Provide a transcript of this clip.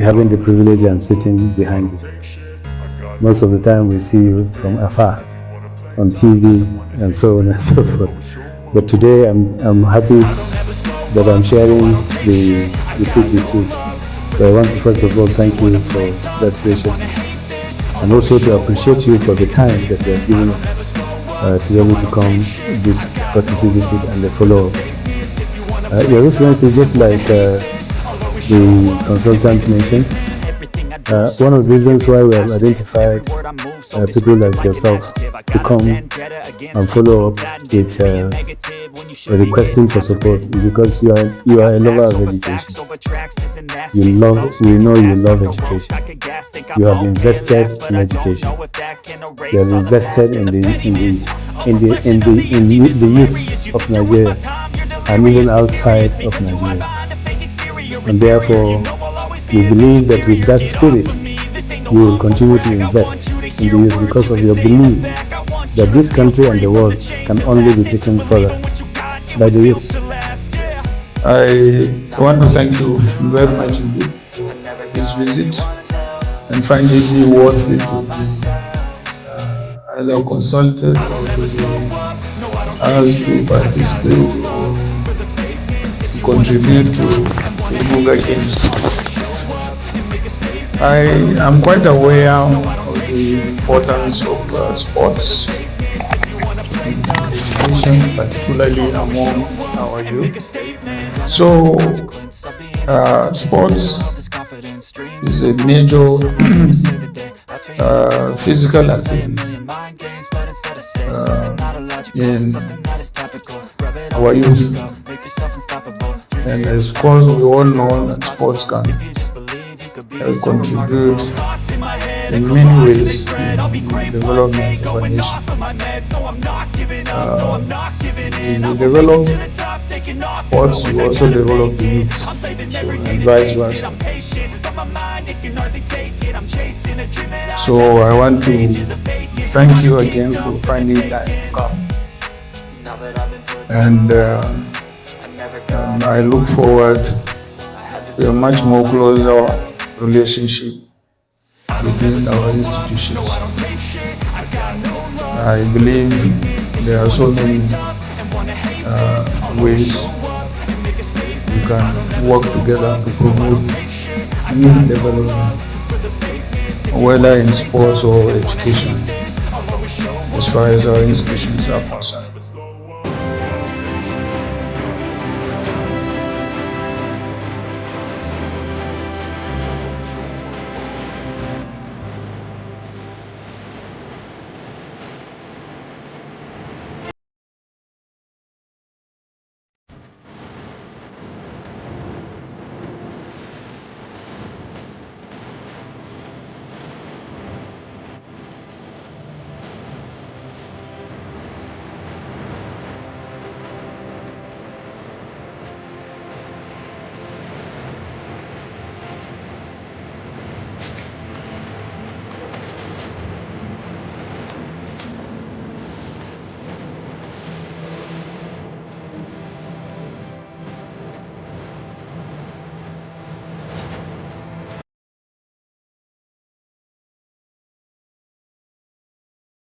having the privilege and sitting behind you. Most of the time we see you from afar on TV and so on and so forth. But today I'm happy that I'm sharing the seat with you. So I want to first of all thank you for that graciousness, and also to appreciate you for the time that you have given us to be able to come this courtesy visit and the follow-up. Your Excellency, just like the consultant mentioned, one of the reasons why we have identified people like yourself to come and follow up with requesting for support is because you are a lover of education. We know you love education. You have invested in education. You have invested in the youths of Nigeria and even outside of Nigeria. And therefore, we believe that with that spirit, you will continue to invest in the youth because of your belief that this country and the world can only be taken further by the youths. I want to thank you very much indeed for this visit and find it worth it to be either consulted or to be asked to participate or to contribute to the NUGA games. I am quite aware of the importance of sports in education, particularly among our youth. So, sports is a major physical activity in our youth. And of course, we all know that sports can contribute in many ways to the development of a nation. You develop sports, you also develop the youth, so, and vice versa. So I want to thank you again for finding time to come, and I look forward to a much more closer relationship between our institutions. I believe there are so many ways we can work together to promote youth development, whether in sports or education, as far as our institutions are concerned.